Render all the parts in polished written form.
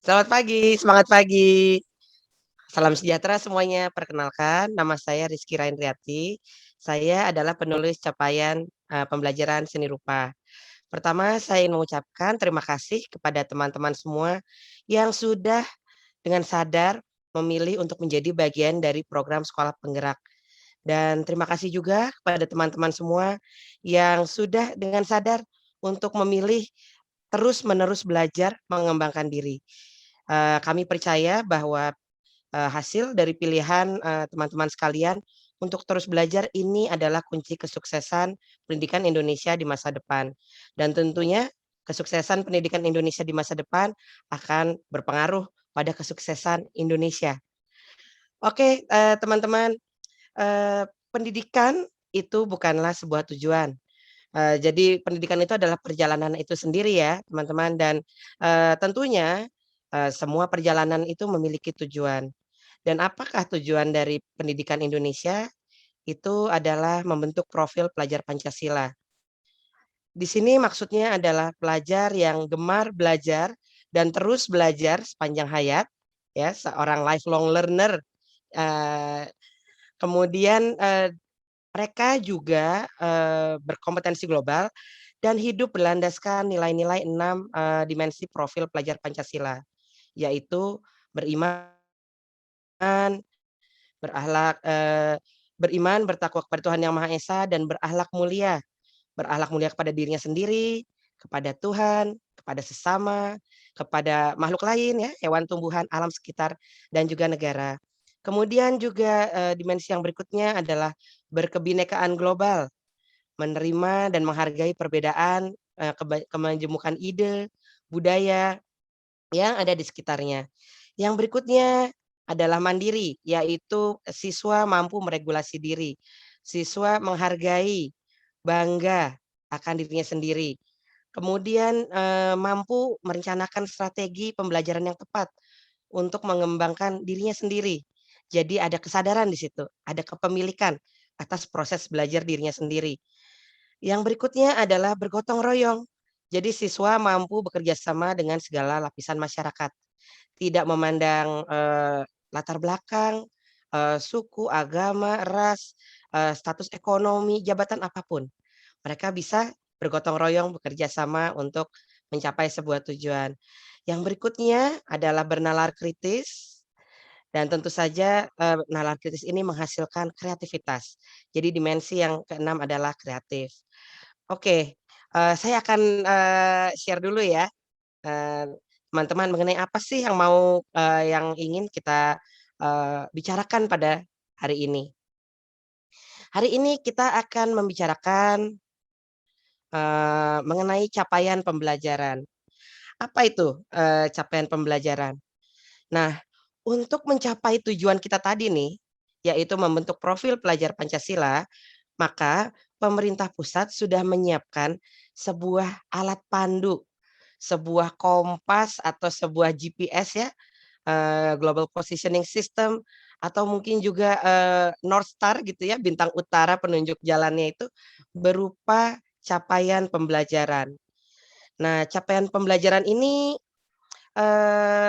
Selamat pagi, semangat pagi. Salam sejahtera semuanya. Perkenalkan, nama saya Rizky Rainriati. Saya adalah penulis capaian pembelajaran seni rupa. Pertama, saya ingin mengucapkan terima kasih kepada teman-teman semua yang sudah dengan sadar memilih untuk menjadi bagian dari program Sekolah Penggerak. Dan terima kasih juga kepada teman-teman semua yang sudah dengan sadar untuk memilih terus-menerus belajar mengembangkan diri. Kami percaya bahwa hasil dari pilihan, teman-teman sekalian untuk terus belajar ini adalah kunci kesuksesan pendidikan Indonesia di masa depan. Dan tentunya kesuksesan pendidikan Indonesia di masa depan akan berpengaruh pada kesuksesan Indonesia. Oke, teman-teman, pendidikan itu bukanlah sebuah tujuan. Jadi pendidikan itu adalah perjalanan itu sendiri ya, teman-teman, dan, tentunya, semua perjalanan itu memiliki tujuan. Dan apakah tujuan dari pendidikan Indonesia? Itu adalah membentuk profil pelajar Pancasila. Di sini maksudnya adalah pelajar yang gemar belajar dan terus belajar sepanjang hayat, ya, seorang lifelong learner. Eee, kemudian, mereka juga, berkompetensi global dan hidup berlandaskan nilai-nilai 6 dimensi profil pelajar Pancasila, yaitu beriman, berakhlak, beriman, bertakwa kepada Tuhan Yang Maha Esa, dan berakhlak mulia. Berakhlak mulia kepada dirinya sendiri, kepada Tuhan, kepada sesama, kepada makhluk lain ya, hewan, tumbuhan, alam sekitar, dan juga negara. Kemudian juga, dimensi yang berikutnya adalah berkebinekaan global, menerima dan menghargai perbedaan, kemajemukan ide, budaya yang ada di sekitarnya. Yang berikutnya adalah mandiri, yaitu siswa mampu meregulasi diri. Siswa menghargai, bangga akan dirinya sendiri. Kemudian, mampu merencanakan strategi pembelajaran yang tepat untuk mengembangkan dirinya sendiri. Jadi ada kesadaran di situ, ada kepemilikan atas proses belajar dirinya sendiri. Yang berikutnya adalah bergotong royong. Jadi siswa mampu bekerja sama dengan segala lapisan masyarakat. Tidak memandang, latar belakang, suku, agama, ras, status ekonomi, jabatan apapun. Mereka bisa bergotong royong bekerja sama untuk mencapai sebuah tujuan. Yang berikutnya adalah bernalar kritis dan tentu saja, nalar kritis ini menghasilkan kreativitas. Jadi dimensi yang keenam adalah kreatif. Oke, saya akan, share dulu ya, eee, teman-teman mengenai apa sih yang yang ingin kita, bicarakan pada hari ini. Hari ini kita akan membicarakan, mengenai capaian pembelajaran. Apa itu, capaian pembelajaran? Nah, untuk mencapai tujuan kita tadi nih, yaitu membentuk profil pelajar Pancasila, maka pemerintah pusat sudah menyiapkan sebuah alat pandu, sebuah kompas atau sebuah GPS ya, Global Positioning System, atau mungkin juga, North Star gitu ya, bintang utara penunjuk jalannya itu berupa capaian pembelajaran. Nah, capaian pembelajaran ini,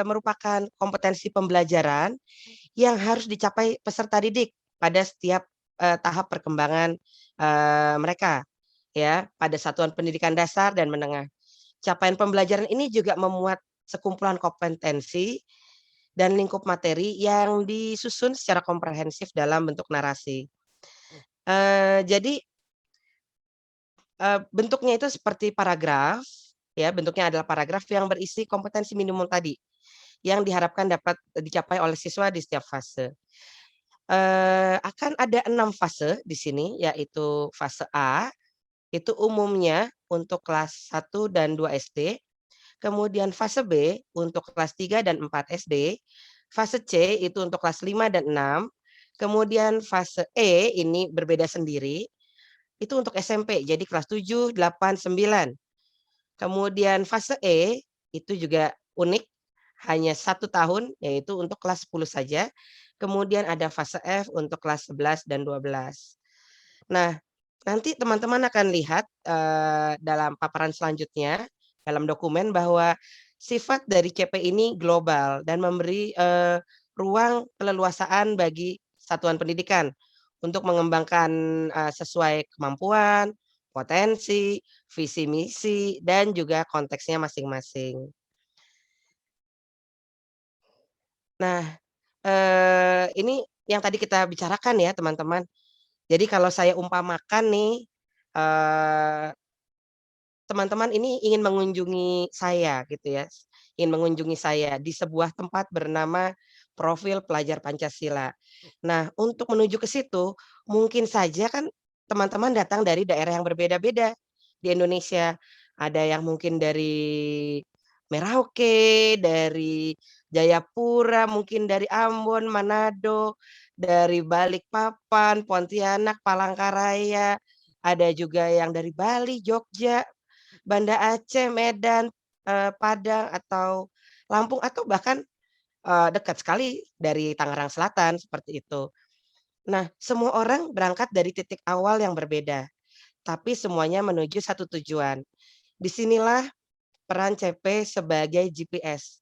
merupakan kompetensi pembelajaran yang harus dicapai peserta didik pada setiap, tahap perkembangan, mereka, ya, pada satuan pendidikan dasar dan menengah. Capaian pembelajaran ini juga memuat sekumpulan kompetensi dan lingkup materi yang disusun secara komprehensif dalam bentuk narasi. Jadi, bentuknya itu seperti paragraf, ya, bentuknya adalah paragraf yang berisi kompetensi minimum tadi, yang diharapkan dapat dicapai oleh siswa di setiap fase. Akan ada 6 fase di sini, yaitu fase A, itu umumnya untuk kelas 1 dan 2 SD, kemudian fase B untuk kelas 3 dan 4 SD, fase C itu untuk kelas 5 dan 6, kemudian fase E ini berbeda sendiri, itu untuk SMP, jadi kelas 7, 8, 9. Kemudian fase E itu juga unik, hanya 1 tahun, yaitu untuk kelas 10 saja. Kemudian ada fase F untuk kelas 11 dan 12. Nah, nanti teman-teman akan lihat, dalam paparan selanjutnya, dalam dokumen bahwa Sifat dari CP ini global dan memberi, ruang keleluasaan bagi satuan pendidikan untuk mengembangkan, sesuai kemampuan, potensi, visi misi, dan juga konteksnya masing-masing. Nah, ini yang tadi kita bicarakan ya teman-teman. Jadi kalau saya umpamakan nih, eee teman-teman ini ingin mengunjungi saya gitu ya, ingin mengunjungi saya di sebuah tempat bernama Profil Pelajar Pancasila. Nah, untuk menuju ke situ, mungkin saja kan teman-teman datang dari daerah yang berbeda-beda di Indonesia. Ada yang mungkin dari Merauke, dari Jayapura, mungkin dari Ambon, Manado, dari Balikpapan, Pontianak, Palangkaraya, ada juga yang dari Bali, Jogja, Banda Aceh, Medan, Padang, atau Lampung, atau bahkan, dekat sekali dari Tangerang Selatan, seperti itu. Nah, semua orang berangkat dari titik awal yang berbeda, tapi semuanya menuju satu tujuan. Disinilah peran CP sebagai GPS.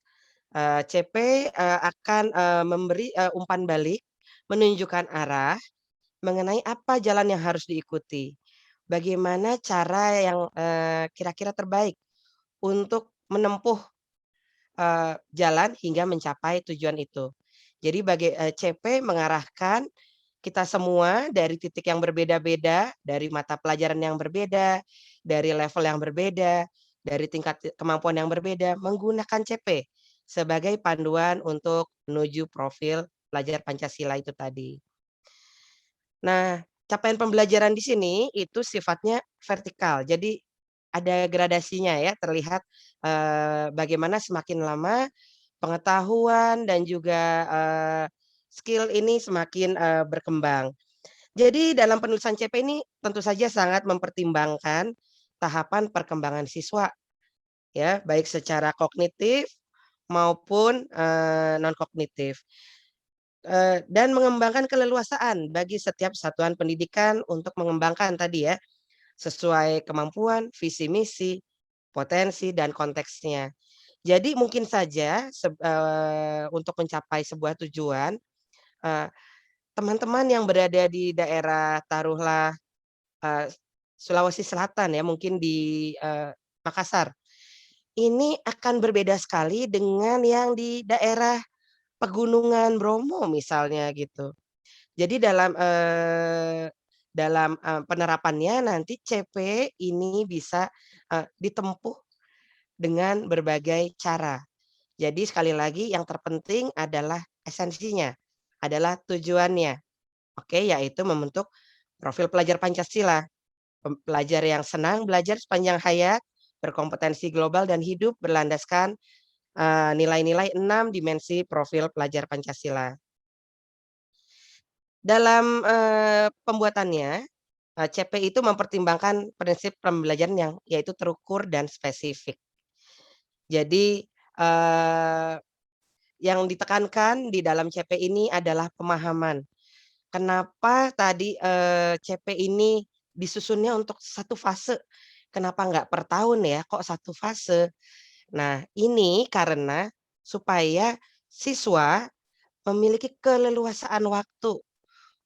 CP, akan, memberi, umpan balik, menunjukkan arah mengenai apa jalan yang harus diikuti. Bagaimana cara yang, kira-kira terbaik untuk menempuh, jalan hingga mencapai tujuan itu. Jadi CP mengarahkan kita semua dari titik yang berbeda-beda, dari mata pelajaran yang berbeda, dari level yang berbeda, dari tingkat kemampuan yang berbeda, menggunakan CP sebagai panduan untuk menuju profil pelajar Pancasila itu tadi. Nah, capaian pembelajaran di sini itu sifatnya vertikal. Jadi ada gradasinya ya, terlihat, bagaimana semakin lama pengetahuan dan juga, skill ini semakin, berkembang. Jadi dalam penulisan CP ini tentu saja sangat mempertimbangkan tahapan perkembangan siswa ya, baik secara kognitif maupun, non kognitif. Dan mengembangkan keleluasaan bagi setiap satuan pendidikan untuk mengembangkan tadi ya, sesuai kemampuan, visi misi, potensi, dan konteksnya. Jadi mungkin saja untuk mencapai sebuah tujuan, eee, teman-teman yang berada di daerah taruhlah, eee, Sulawesi Selatan ya, mungkin di, Makassar, ini akan berbeda sekali dengan yang di daerah Pegunungan Bromo misalnya gitu. Jadi dalam penerapannya nanti CP ini bisa, ditempuh dengan berbagai cara. Jadi sekali lagi yang terpenting adalah esensinya, adalah tujuannya, oke, yaitu membentuk profil pelajar Pancasila, pelajar yang senang belajar sepanjang hayat, berkompetensi global dan hidup berlandaskan, nilai-nilai 6 dimensi profil pelajar Pancasila. Dalam, pembuatannya, CP itu mempertimbangkan prinsip pembelajaran yang yaitu terukur dan spesifik. Jadi, yang ditekankan di dalam CP ini adalah pemahaman. Kenapa tadi, CP ini disusunnya untuk satu fase, kenapa nggak per tahun ya, kok satu fase? Nah, ini karena supaya siswa memiliki keleluasaan waktu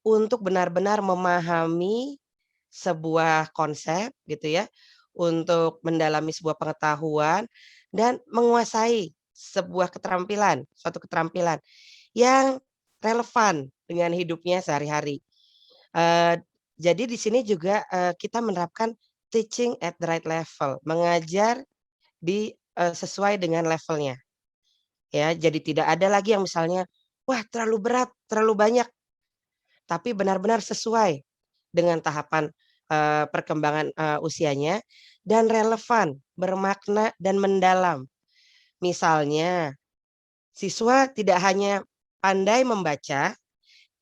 untuk benar-benar memahami sebuah konsep gitu ya, untuk mendalami sebuah pengetahuan dan menguasai sebuah keterampilan, suatu keterampilan yang relevan dengan hidupnya sehari-hari. Eee, jadi di sini juga, kita menerapkan teaching at the right level, mengajar sesuai dengan levelnya ya. Jadi tidak ada lagi yang misalnya, wah terlalu berat, terlalu banyak, tapi benar-benar sesuai dengan tahapan, perkembangan, usianya dan relevan, bermakna dan mendalam. Misalnya, siswa tidak hanya pandai membaca,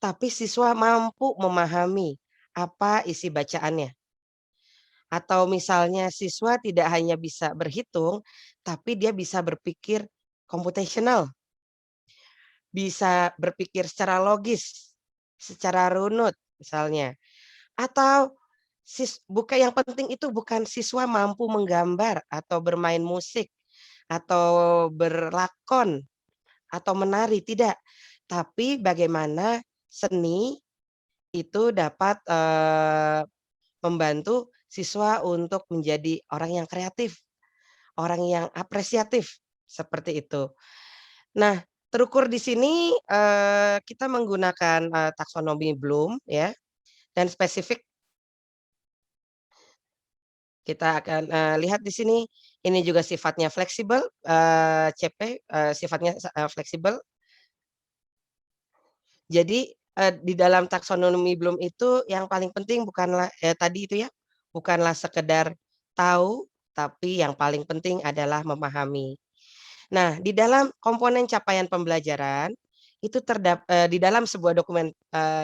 tapi siswa mampu memahami apa isi bacaannya. Atau misalnya siswa tidak hanya bisa berhitung, tapi dia bisa berpikir computational, bisa berpikir secara logis, secara runut misalnya. Atau yang penting itu bukan siswa mampu menggambar atau bermain musik, atau berlakon atau menari, tidak. Tapi bagaimana seni itu dapat, membantu siswa untuk menjadi orang yang kreatif, orang yang apresiatif, seperti itu. Nah, terukur di sini, kita menggunakan, taksonomi Bloom ya, dan spesifik kita akan, lihat di sini, ini juga sifatnya fleksibel, CP, sifatnya fleksibel. Jadi, di dalam taksonomi Bloom itu yang paling penting bukanlah tadi itu ya, bukanlah sekedar tahu, tapi yang paling penting adalah memahami. Nah, di dalam komponen capaian pembelajaran, itu di dalam sebuah dokumen,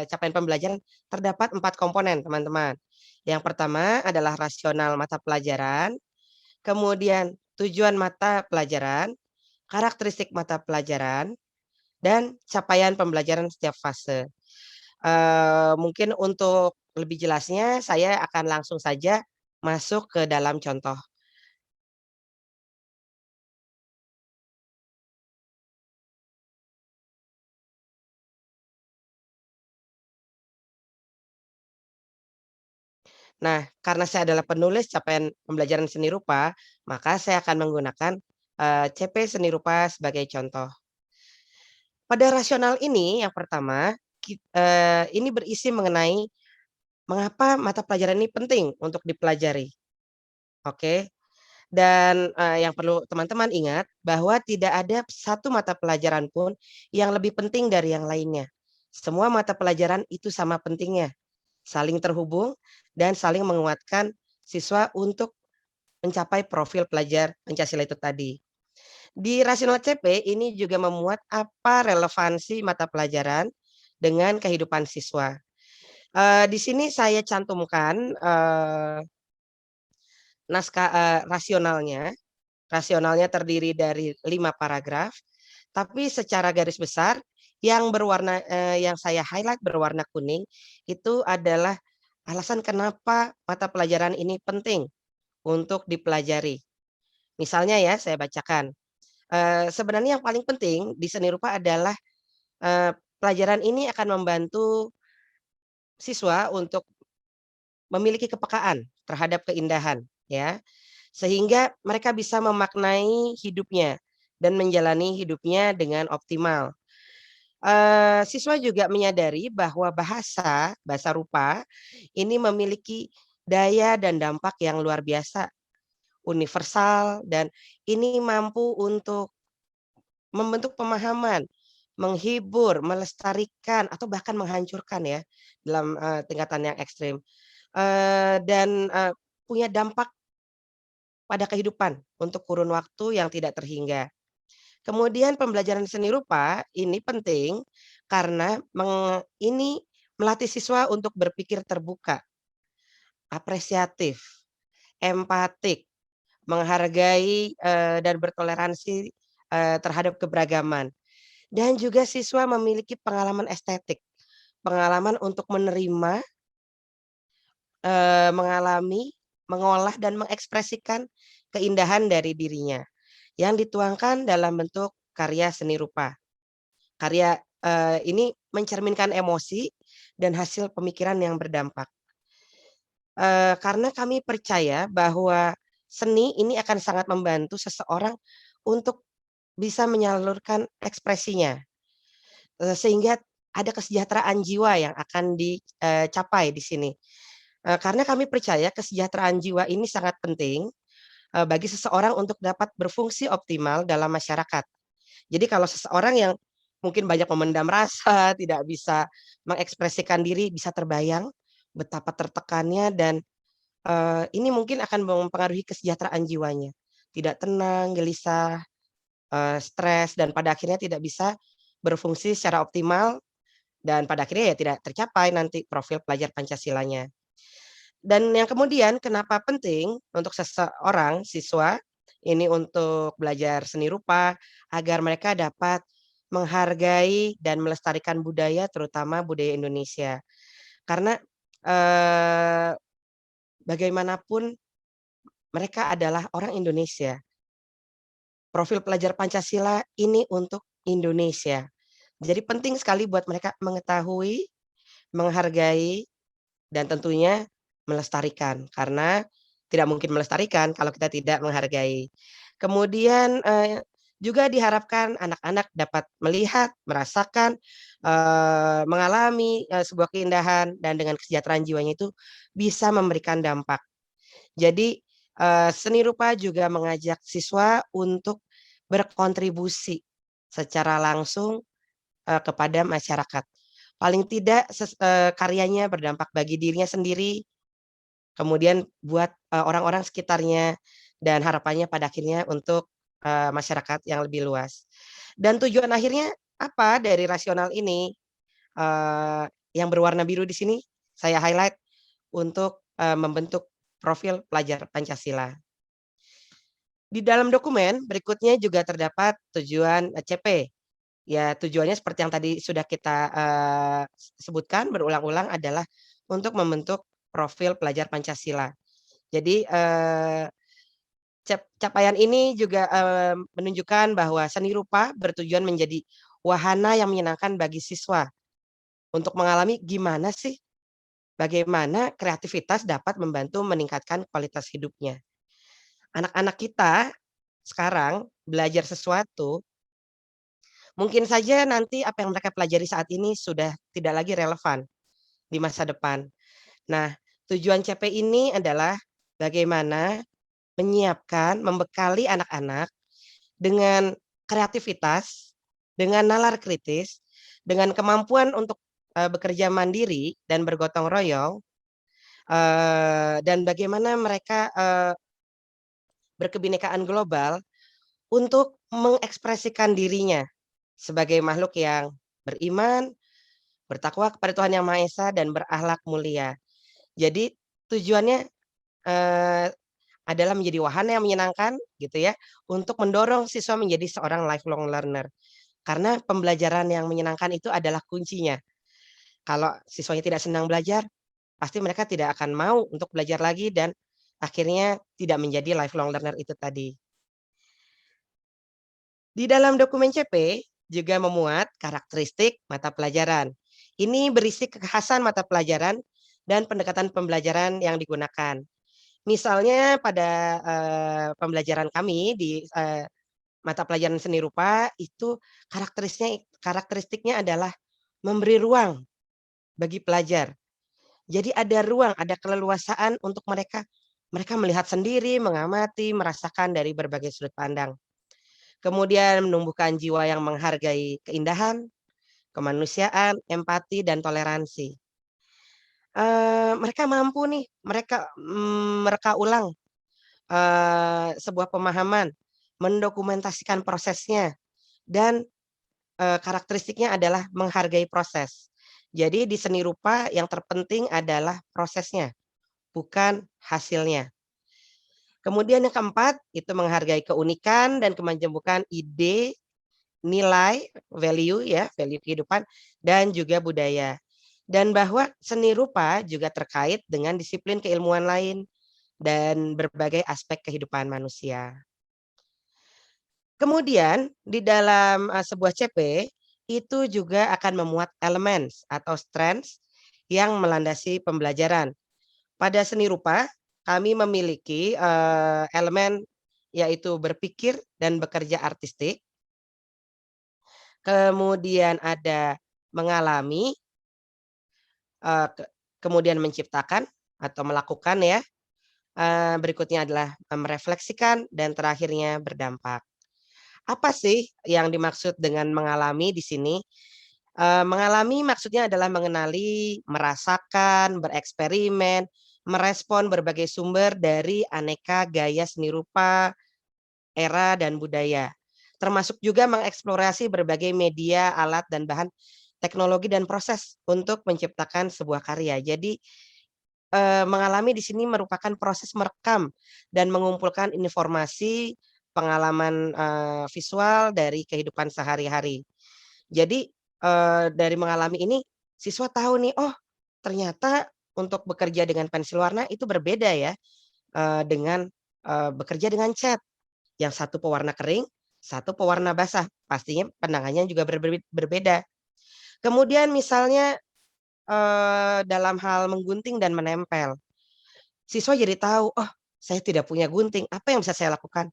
capaian pembelajaran terdapat 4 komponen, teman-teman. Yang pertama adalah rasional mata pelajaran, kemudian tujuan mata pelajaran, karakteristik mata pelajaran, dan capaian pembelajaran setiap fase. Mungkin untuk lebih jelasnya saya akan langsung saja masuk ke dalam contoh. Nah, karena saya adalah penulis capaian pembelajaran seni rupa, maka saya akan menggunakan, CP seni rupa sebagai contoh. Pada rasional ini yang pertama, ini berisi mengenai mengapa mata pelajaran ini penting untuk dipelajari, oke? Dan, yang perlu teman-teman ingat bahwa tidak ada satu mata pelajaran pun yang lebih penting dari yang lainnya. Semua mata pelajaran itu sama pentingnya, saling terhubung dan saling menguatkan siswa untuk mencapai profil pelajar Pancasila itu tadi. Di rasional CP ini juga memuat apa relevansi mata pelajaran dengan kehidupan siswa. Di sini saya cantumkan, rasionalnya. Rasionalnya terdiri dari 5 paragraf, tapi secara garis besar yang saya highlight berwarna kuning itu adalah alasan kenapa mata pelajaran ini penting untuk dipelajari. Misalnya ya, saya bacakan, sebenarnya yang paling penting di seni rupa adalah, pelajaran ini akan membantu siswa untuk memiliki kepekaan terhadap keindahan, ya. Sehingga mereka bisa memaknai hidupnya dan menjalani hidupnya dengan optimal. Siswa juga menyadari bahwa bahasa rupa ini memiliki daya dan dampak yang luar biasa, universal, dan ini mampu untuk membentuk pemahaman, menghibur, melestarikan, atau bahkan menghancurkan ya, dalam, tingkatan yang ekstrim, dan, punya dampak pada kehidupan untuk kurun waktu yang tidak terhingga. Kemudian pembelajaran seni rupa ini penting karena ini melatih siswa untuk berpikir terbuka, apresiatif, empatik, menghargai, dan bertoleransi, terhadap keberagaman. Dan juga siswa memiliki pengalaman estetik, pengalaman untuk menerima, mengalami, mengolah, dan mengekspresikan keindahan dari dirinya, yang dituangkan dalam bentuk karya seni rupa. Karya, ini mencerminkan emosi dan hasil pemikiran yang berdampak. Karena kami percaya bahwa seni ini akan sangat membantu seseorang untuk bisa menyalurkan ekspresinya, sehingga ada kesejahteraan jiwa yang akan dicapai di sini. Karena kami percaya kesejahteraan jiwa ini sangat penting, bagi seseorang untuk dapat berfungsi optimal dalam masyarakat. Jadi kalau seseorang yang mungkin banyak memendam rasa, tidak bisa mengekspresikan diri, bisa terbayang betapa tertekannya dan, ini mungkin akan mempengaruhi kesejahteraan jiwanya. Tidak tenang, gelisah, stres, dan pada akhirnya tidak bisa berfungsi secara optimal dan pada akhirnya ya tidak tercapai nanti profil pelajar Pancasilanya. Dan yang kemudian kenapa penting untuk seseorang siswa ini untuk belajar seni rupa agar mereka dapat menghargai dan melestarikan budaya terutama budaya Indonesia. Karena, eee, bagaimanapun mereka adalah orang Indonesia profil pelajar Pancasila ini untuk Indonesia. Jadi penting sekali buat mereka mengetahui, menghargai, dan tentunya melestarikan, karena tidak mungkin melestarikan kalau kita tidak menghargai. Kemudian, juga diharapkan anak-anak dapat melihat, merasakan, mengalami, sebuah keindahan dan dengan kesejahteraan jiwanya itu bisa memberikan dampak. Jadi, seni rupa juga mengajak siswa untuk berkontribusi secara langsung, kepada masyarakat. Paling tidak karyanya berdampak bagi dirinya sendiri, kemudian buat, orang-orang sekitarnya, dan harapannya pada akhirnya untuk, masyarakat yang lebih luas. Dan tujuan akhirnya apa dari rasional ini, eee, yang berwarna biru di sini saya highlight untuk, membentuk profil pelajar Pancasila. Di dalam dokumen berikutnya juga terdapat tujuan, CP. Ya tujuannya seperti yang tadi sudah kita, sebutkan berulang-ulang adalah untuk membentuk profil pelajar Pancasila. Jadi, capaian ini juga, menunjukkan bahwa seni rupa bertujuan menjadi wahana yang menyenangkan bagi siswa untuk mengalami gimana sih, bagaimana kreativitas dapat membantu meningkatkan kualitas hidupnya. Anak-anak kita sekarang belajar sesuatu, mungkin saja nanti apa yang mereka pelajari saat ini sudah tidak lagi relevan di masa depan. Nah, tujuan CP ini adalah bagaimana menyiapkan, membekali anak-anak dengan kreativitas, dengan nalar kritis, dengan kemampuan untuk, bekerja mandiri dan bergotong royong, dan bagaimana mereka, berkebinekaan global untuk mengekspresikan dirinya sebagai makhluk yang beriman, bertakwa kepada Tuhan Yang Maha Esa, dan berakhlak mulia. Jadi tujuannya, eee, adalah menjadi wahana yang menyenangkan gitu ya, untuk mendorong siswa menjadi seorang lifelong learner. Karena pembelajaran yang menyenangkan itu adalah kuncinya. Kalau siswanya tidak senang belajar, pasti mereka tidak akan mau untuk belajar lagi dan akhirnya tidak menjadi lifelong learner itu tadi. Di dalam dokumen CP juga memuat karakteristik mata pelajaran. Ini berisi kekhasan mata pelajaran dan pendekatan pembelajaran yang digunakan. Misalnya pada, pembelajaran kami di, mata pelajaran seni rupa itu karakteristiknya adalah memberi ruang bagi pelajar. Jadi ada ruang, ada keleluasaan untuk mereka melihat sendiri, mengamati, merasakan dari berbagai sudut pandang. Kemudian menumbuhkan jiwa yang menghargai keindahan, kemanusiaan, empati, dan toleransi. Mereka mampu nih, mereka ulang, sebuah pemahaman, mendokumentasikan prosesnya, dan, karakteristiknya adalah menghargai proses. Jadi di seni rupa yang terpenting adalah prosesnya, bukan hasilnya. Kemudian yang keempat, itu menghargai keunikan dan kemajemukan ide, nilai, value ya, value kehidupan, dan juga budaya. Dan bahwa seni rupa juga terkait dengan disiplin keilmuan lain dan berbagai aspek kehidupan manusia. Kemudian di dalam, sebuah CP, itu juga akan memuat elemen atau strengths yang melandasi pembelajaran. Pada seni rupa, kami memiliki, elemen yaitu berpikir dan bekerja artistik, kemudian ada mengalami, eee, ke kemudian menciptakan atau melakukan ya, berikutnya adalah, merefleksikan dan terakhirnya berdampak. Apa sih yang dimaksud dengan mengalami di sini? Mengalami maksudnya adalah mengenali, merasakan, bereksperimen, merespon berbagai sumber dari aneka gaya seni rupa, era, dan budaya. Termasuk juga mengeksplorasi berbagai media, alat, dan bahan teknologi dan proses untuk menciptakan sebuah karya. Jadi, mengalami di sini merupakan proses merekam dan mengumpulkan informasi, pengalaman, visual dari kehidupan sehari-hari. Jadi, dari mengalami ini, siswa tahu nih, oh ternyata untuk bekerja dengan pensil warna itu berbeda ya, dengan, bekerja dengan cat. Yang satu pewarna kering, satu pewarna basah, pastinya pandangannya juga berbeda. Kemudian misalnya, dalam hal menggunting dan menempel, siswa jadi tahu, "Oh, saya tidak punya gunting, apa yang bisa saya lakukan?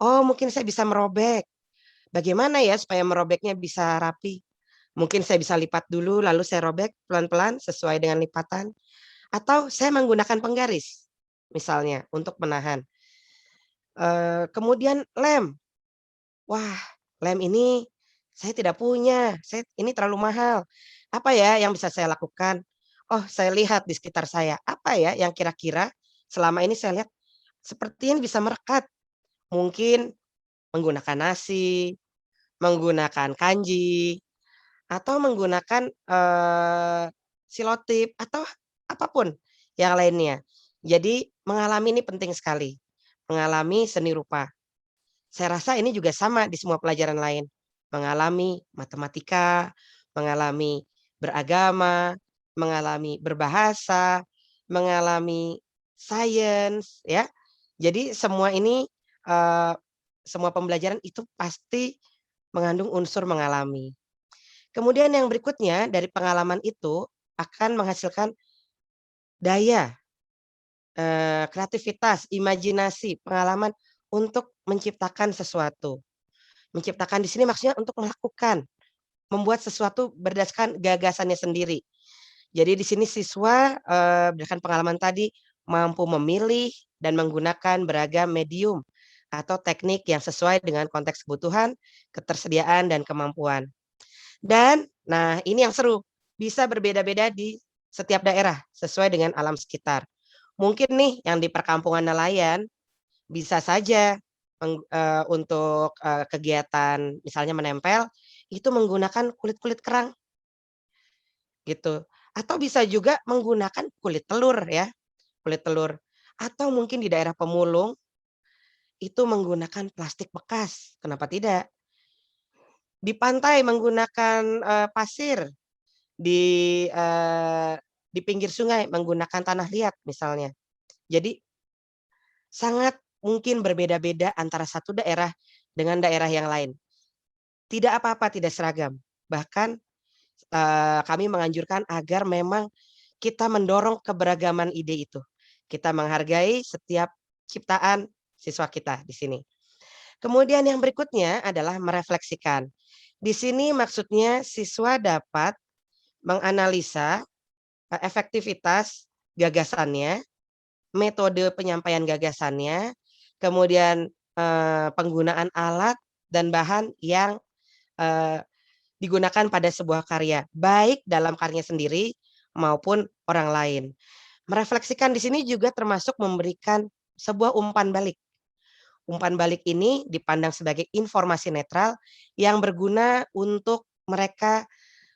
Oh, mungkin saya bisa merobek. Bagaimana ya supaya merobeknya bisa rapi? Mungkin saya bisa lipat dulu lalu saya robek pelan-pelan sesuai dengan lipatan, atau saya menggunakan penggaris misalnya untuk menahan. Kemudian lem, wah lem ini saya tidak punya, ini terlalu mahal. Apa ya yang bisa saya lakukan? Oh, saya lihat di sekitar saya, apa ya yang kira-kira selama ini saya lihat sepertinya bisa merekat. Mungkin menggunakan nasi, menggunakan kanji, atau menggunakan, selotip atau apapun yang lainnya. Jadi mengalami ini penting sekali, mengalami seni rupa. Saya rasa ini juga sama di semua pelajaran lain, mengalami matematika, mengalami beragama, mengalami berbahasa, mengalami sains, ya. Jadi semua ini, eee, semua pembelajaran itu pasti mengandung unsur mengalami. Kemudian yang berikutnya dari pengalaman itu akan menghasilkan daya, kreativitas, imajinasi, pengalaman untuk menciptakan sesuatu. Menciptakan di sini maksudnya untuk melakukan, membuat sesuatu berdasarkan gagasannya sendiri. Jadi di sini siswa, berdasarkan pengalaman tadi mampu memilih dan menggunakan beragam medium atau teknik yang sesuai dengan konteks kebutuhan, ketersediaan, dan kemampuan. Dan, nah ini yang seru, bisa berbeda-beda di setiap daerah sesuai dengan alam sekitar. Mungkin nih yang di perkampungan nelayan bisa saja untuk, kegiatan misalnya menempel, itu menggunakan kulit-kulit kerang gitu, atau bisa juga menggunakan kulit telur ya, kulit telur. Atau mungkin di daerah pemulung, itu menggunakan plastik bekas, kenapa tidak? Di pantai menggunakan, pasir. Di, di pinggir sungai menggunakan tanah liat misalnya. Jadi sangat mungkin berbeda-beda antara satu daerah dengan daerah yang lain. Tidak apa-apa tidak seragam, bahkan, kami menganjurkan agar memang kita mendorong keberagaman ide itu. Kita menghargai setiap ciptaan siswa kita di sini. Kemudian yang berikutnya adalah merefleksikan. Di sini maksudnya siswa dapat menganalisa efektivitas gagasannya, metode penyampaian gagasannya, kemudian, penggunaan alat dan bahan yang, eee, digunakan pada sebuah karya, baik dalam karyanya sendiri maupun orang lain. Merefleksikan di sini juga termasuk memberikan sebuah umpan balik. Umpan balik ini dipandang sebagai informasi netral yang berguna untuk mereka,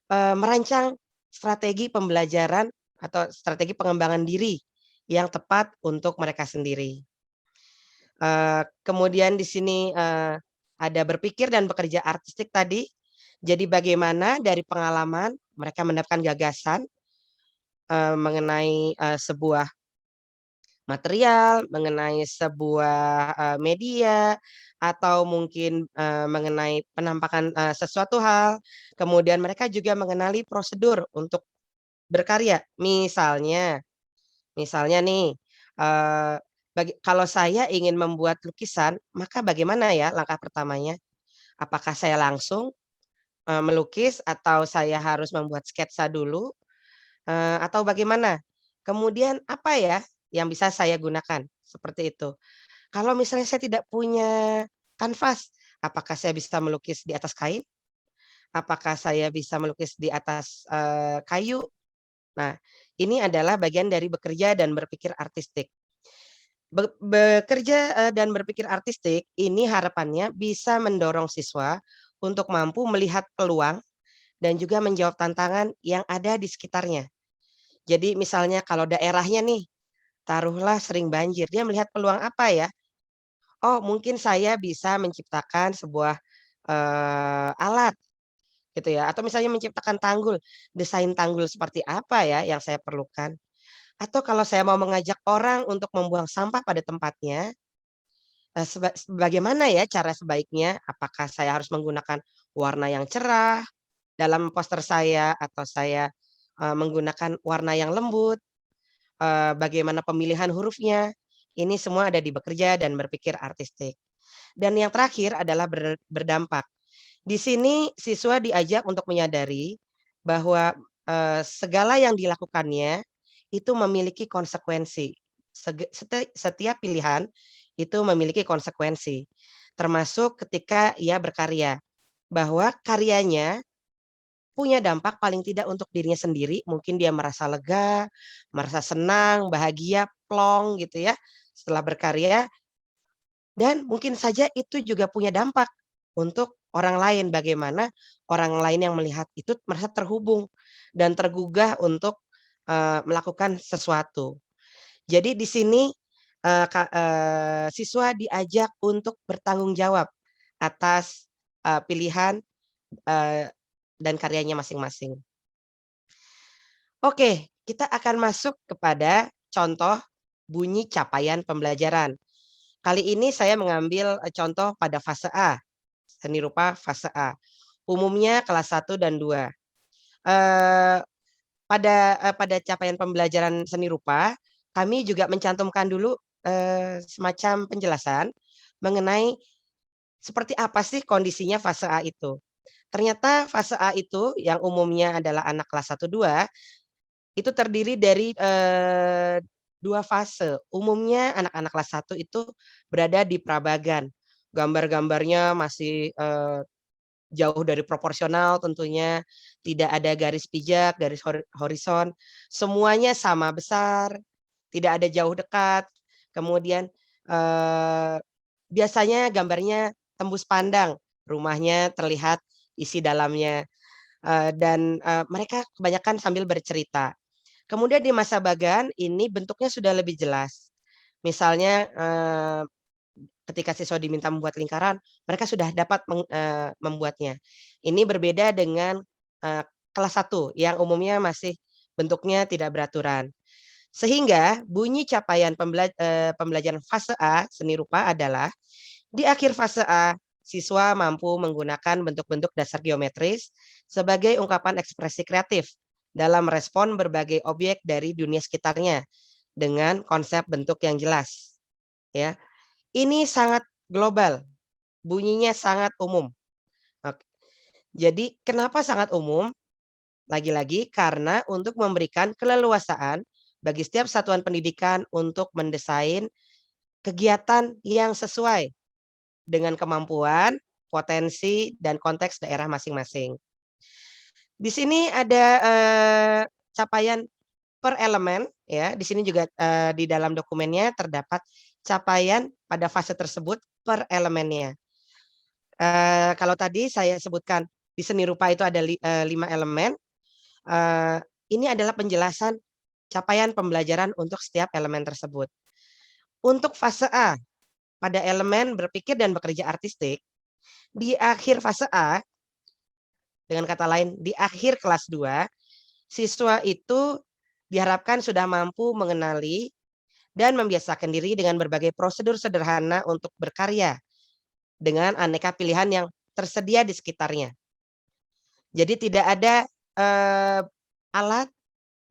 merancang strategi pembelajaran atau strategi pengembangan diri yang tepat untuk mereka sendiri. Kemudian di sini, ada berpikir dan bekerja artistik tadi. Jadi bagaimana dari pengalaman mereka mendapatkan gagasan, mengenai, sebuah material, mengenai sebuah, media, atau mungkin, mengenai penampakan, sesuatu hal. Kemudian mereka juga mengenali prosedur untuk berkarya. Misalnya nih, kalau saya ingin membuat lukisan, maka bagaimana ya langkah pertamanya? Apakah saya langsung, melukis atau saya harus membuat sketsa dulu, atau bagaimana? Kemudian apa ya yang bisa saya gunakan? Seperti itu. Kalau misalnya saya tidak punya kanvas, apakah saya bisa melukis di atas kain? Apakah saya bisa melukis di atas, kayu? Nah, ini adalah bagian dari bekerja dan berpikir artistik. Bekerja, dan berpikir artistik ini harapannya bisa mendorong siswa untuk mampu melihat peluang dan juga menjawab tantangan yang ada di sekitarnya. Jadi misalnya kalau daerahnya nih, taruhlah sering banjir, dia melihat peluang apa ya? Oh mungkin saya bisa menciptakan sebuah, alat gitu ya, atau misalnya menciptakan tanggul, desain tanggul seperti apa ya yang saya perlukan? Atau kalau saya mau mengajak orang untuk membuang sampah pada tempatnya, bagaimana ya cara sebaiknya? Apakah saya harus menggunakan warna yang cerah dalam poster saya atau saya, menggunakan warna yang lembut? Bagaimana pemilihan hurufnya? Ini semua ada di bekerja dan berpikir artistik. Dan yang terakhir adalah berdampak. Di sini siswa diajak untuk menyadari bahwa, segala yang dilakukannya itu memiliki konsekuensi. Setiap pilihan itu memiliki konsekuensi, termasuk ketika ia berkarya, bahwa karyanya punya dampak paling tidak untuk dirinya sendiri, mungkin dia merasa lega, merasa senang, bahagia, plong gitu ya, setelah berkarya dan mungkin saja itu juga punya dampak untuk orang lain, bagaimana orang lain yang melihat itu merasa terhubung dan tergugah untuk, melakukan sesuatu. Jadi di sini, siswa diajak untuk bertanggung jawab atas, pilihan, eee, dan karyanya masing-masing. Oke, kita akan masuk kepada contoh bunyi capaian pembelajaran. Kali ini saya mengambil, contoh pada fase A, seni rupa fase A. Umumnya kelas 1 dan 2. Eee, pada capaian pembelajaran seni rupa, kami juga mencantumkan dulu, semacam penjelasan mengenai seperti apa sih kondisinya fase A itu. Ternyata fase A itu yang umumnya adalah anak kelas 1, 2 itu terdiri dari, 2 fase. Umumnya anak-anak kelas 1 itu berada di prabagan. Gambar-gambarnya masih, jauh dari proporsional tentunya, tidak ada garis pijak, garis horizon, semuanya sama besar, tidak ada jauh dekat. Kemudian, eee, biasanya gambarnya tembus pandang, rumahnya terlihat isi dalamnya, dan, mereka kebanyakan sambil bercerita. Kemudian di masa Bagan ini bentuknya sudah lebih jelas. Misalnya, ketika siswa diminta membuat lingkaran, mereka sudah dapat membuatnya. Ini berbeda dengan, eee, kelas 1 yang umumnya masih bentuknya tidak beraturan. Sehingga bunyi capaian pembelajaran fase A seni rupa adalah, di akhir fase A, siswa mampu menggunakan bentuk-bentuk dasar geometris sebagai ungkapan ekspresi kreatif dalam respon berbagai objek dari dunia sekitarnya dengan konsep bentuk yang jelas, ya. Ini sangat global, bunyinya sangat umum. Ok, jadi kenapa sangat umum? Lagi-lagi karena untuk memberikan keleluasaan bagi setiap satuan pendidikan untuk mendesain kegiatan yang sesuai dengan kemampuan, potensi, dan konteks daerah masing-masing. Di sini ada, capaian per elemen ya, di sini juga, di dalam dokumennya terdapat capaian pada fase tersebut per elemennya. Kalau tadi saya sebutkan di seni rupa itu ada 5 elemen, eee, ini adalah penjelasan capaian pembelajaran untuk setiap elemen tersebut. Untuk fase A, pada elemen berpikir dan bekerja artistik, di akhir fase A, dengan kata lain di akhir kelas 2, siswa itu diharapkan sudah mampu mengenali dan membiasakan diri dengan berbagai prosedur sederhana untuk berkarya dengan aneka pilihan yang tersedia di sekitarnya. Jadi tidak ada, eee, alat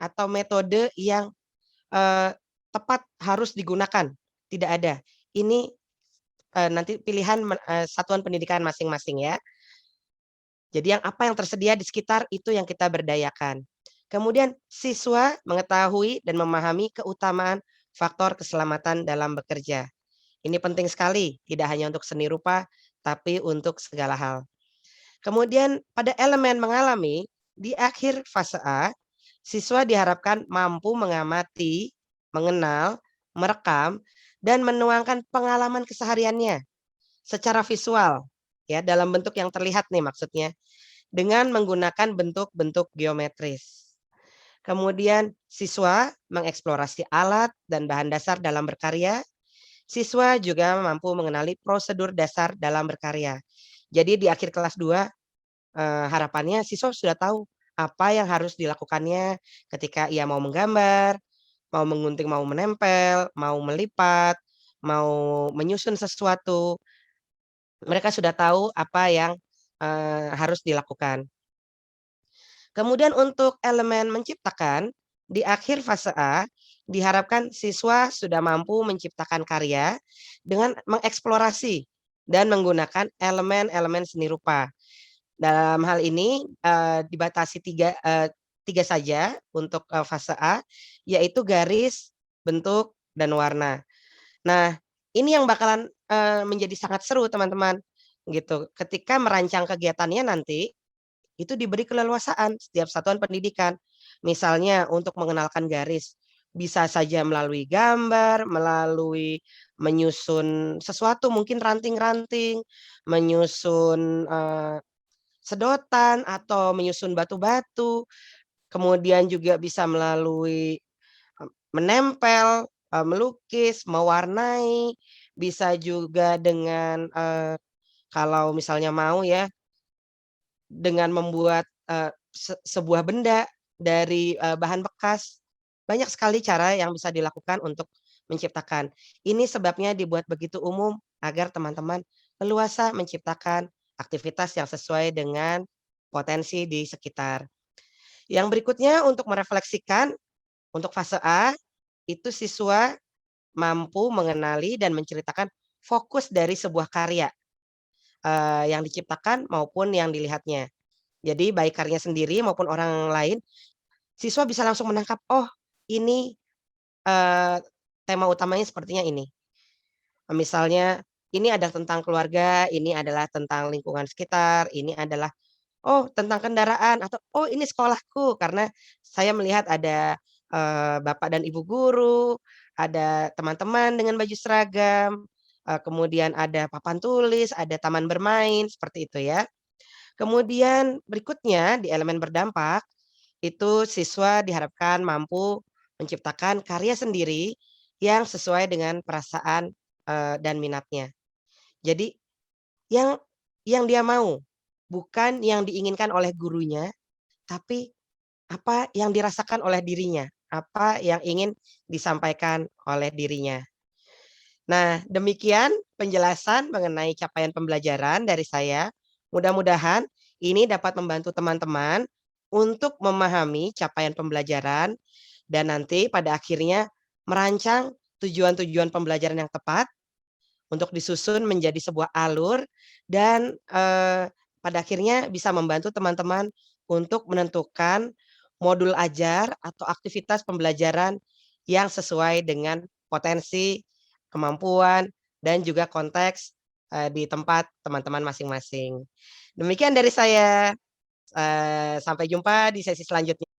atau metode yang, eee, tepat harus digunakan, tidak ada. Ini, nanti pilihan satuan pendidikan masing-masing ya. Jadi apa yang tersedia di sekitar itu yang kita berdayakan. Kemudian siswa mengetahui dan memahami keutamaan faktor keselamatan dalam bekerja. Ini penting sekali, tidak hanya untuk seni rupa, tapi untuk segala hal. Kemudian pada elemen mengalami, di akhir fase A, siswa diharapkan mampu mengamati, mengenal, merekam, dan menuangkan pengalaman kesehariannya secara visual, ya dalam bentuk yang terlihat nih maksudnya, dengan menggunakan bentuk-bentuk geometris. Kemudian siswa mengeksplorasi alat dan bahan dasar dalam berkarya. Siswa juga mampu mengenali prosedur dasar dalam berkarya. Jadi di akhir kelas 2, harapannya siswa sudah tahu apa yang harus dilakukannya ketika ia mau menggambar, mau mengunting, mau menempel, mau melipat, mau menyusun sesuatu, mereka sudah tahu apa yang, harus dilakukan. Kemudian untuk elemen menciptakan, di akhir fase A, diharapkan siswa sudah mampu menciptakan karya dengan mengeksplorasi dan menggunakan elemen-elemen seni rupa. Dalam hal ini, dibatasi 3 saja untuk, fase A, yaitu garis, bentuk, dan warna. Nah, ini yang bakalan, menjadi sangat seru teman-teman, gitu. Ketika merancang kegiatannya nanti, itu diberi keleluasaan setiap satuan pendidikan. Misalnya untuk mengenalkan garis, bisa saja melalui gambar, melalui menyusun sesuatu mungkin ranting-ranting, menyusun, sedotan atau menyusun batu-batu, kemudian juga bisa melalui, menempel, melukis, mewarnai, bisa juga dengan, kalau misalnya mau ya, dengan membuat, sebuah benda dari, bahan bekas. Banyak sekali cara yang bisa dilakukan untuk menciptakan. Ini sebabnya dibuat begitu umum agar teman-teman leluasa menciptakan aktivitas yang sesuai dengan potensi di sekitar. Yang berikutnya untuk merefleksikan, untuk fase A, itu siswa mampu mengenali dan menceritakan fokus dari sebuah karya, yang diciptakan maupun yang dilihatnya. Jadi baik karyanya sendiri maupun orang lain, siswa bisa langsung menangkap, "Oh ini, eee, tema utamanya sepertinya ini." Misalnya, ini adalah tentang keluarga, ini adalah tentang lingkungan sekitar, ini adalah, oh tentang kendaraan, atau, oh ini sekolahku, karena saya melihat ada, bapak dan ibu guru, ada teman-teman dengan baju seragam, kemudian ada papan tulis, ada taman bermain, seperti itu ya. Kemudian berikutnya di elemen berdampak, itu siswa diharapkan mampu menciptakan karya sendiri yang sesuai dengan perasaan, dan minatnya. Jadi yang dia mau, bukan yang diinginkan oleh gurunya, tapi apa yang dirasakan oleh dirinya, apa yang ingin disampaikan oleh dirinya. Nah, demikian penjelasan mengenai capaian pembelajaran dari saya. Mudah-mudahan ini dapat membantu teman-teman untuk memahami capaian pembelajaran dan nanti pada akhirnya merancang tujuan-tujuan pembelajaran yang tepat untuk disusun menjadi sebuah alur dan, pada akhirnya bisa membantu teman-teman untuk menentukan modul ajar atau aktivitas pembelajaran yang sesuai dengan potensi, kemampuan, dan juga konteks, di tempat teman-teman masing-masing. Demikian dari saya, sampai jumpa di sesi selanjutnya.